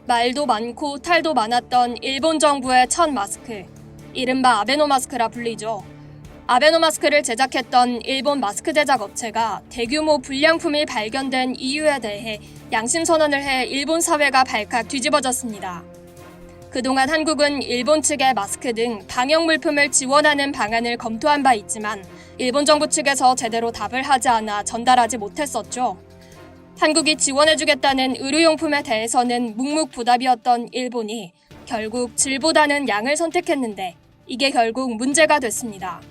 말도 많고 탈도 많았던 일본 정부의 첫 마스크, 이른바 아베노마스크라 불리죠. 아베노마스크를 제작했던 일본 마스크 제작 업체가 대규모 불량품이 발견된 이유에 대해 양심 선언을 해 일본 사회가 발칵 뒤집어졌습니다. 그동안 한국은 일본 측의 마스크 등 방역 물품을 지원하는 방안을 검토한 바 있지만 일본 정부 측에서 제대로 답을 하지 않아 전달하지 못했었죠. 한국이 지원해주겠다는 의료용품에 대해서는 묵묵부답이었던 일본이 결국 질보다는 양을 선택했는데 이게 결국 문제가 됐습니다.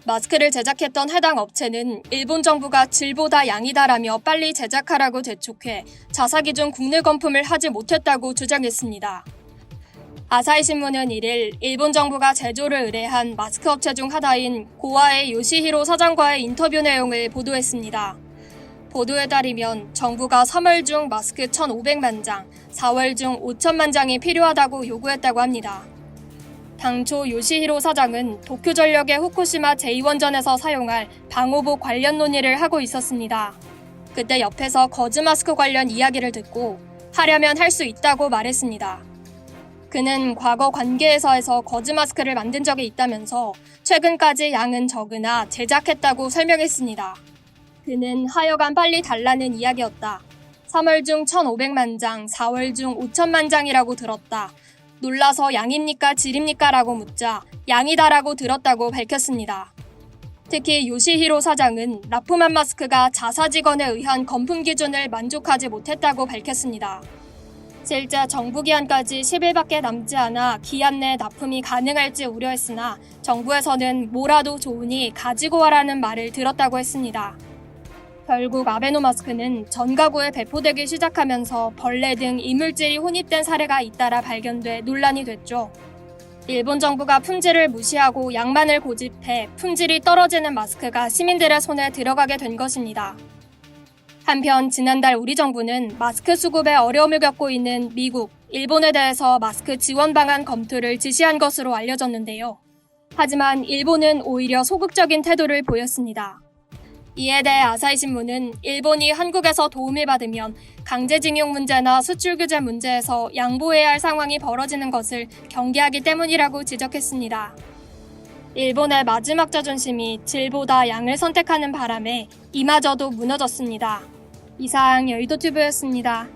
마스크를 제작했던 해당 업체는 일본 정부가 질보다 양이다라며 빨리 제작하라고 재촉해 자사기준 국내 검품을 하지 못했다고 주장했습니다. 아사히 신문은 1일 일본 정부가 제조를 의뢰한 마스크 업체 중 하나인 고아의 요시히로 사장과의 인터뷰 내용을 보도했습니다. 보도에 따르면 정부가 3월 중 마스크 1,500만 장, 4월 중 5천만 장이 필요하다고 요구했다고 합니다. 당초 요시히로 사장은 도쿄전력의 후쿠시마 제2원전에서 사용할 방호복 관련 논의를 하고 있었습니다. 그때 옆에서 거즈 마스크 관련 이야기를 듣고 하려면 할 수 있다고 말했습니다. 그는 과거 관계에서에서 거즈 마스크를 만든 적이 있다면서 최근까지 양은 적으나 제작했다고 설명했습니다. 그는 하여간 빨리 달라는 이야기였다. 3월 중 1,500만 장, 4월 중 5천만 장이라고 들었다. 놀라서 양입니까 질입니까 라고 묻자 양이다라고 들었다고 밝혔습니다. 특히 요시히로 사장은 납품한 마스크가 자사 직원에 의한 검품 기준을 만족하지 못했다고 밝혔습니다. 실제 정부 기한까지 10일밖에 남지 않아 기한 내 납품이 가능할지 우려했으나 정부에서는 뭐라도 좋으니 가지고 와라는 말을 들었다고 했습니다. 결국 아베노마스크는 전 가구에 배포되기 시작하면서 벌레 등 이물질이 혼입된 사례가 잇따라 발견돼 논란이 됐죠. 일본 정부가 품질을 무시하고 양만을 고집해 품질이 떨어지는 마스크가 시민들의 손에 들어가게 된 것입니다. 한편 지난달 우리 정부는 마스크 수급에 어려움을 겪고 있는 미국, 일본에 대해서 마스크 지원 방안 검토를 지시한 것으로 알려졌는데요. 하지만 일본은 오히려 소극적인 태도를 보였습니다. 이에 대해 아사히 신문은 일본이 한국에서 도움을 받으면 강제징용 문제나 수출 규제 문제에서 양보해야 할 상황이 벌어지는 것을 경계하기 때문이라고 지적했습니다. 일본의 마지막 자존심이 질보다 양을 선택하는 바람에 이마저도 무너졌습니다. 이상 여의도튜브였습니다.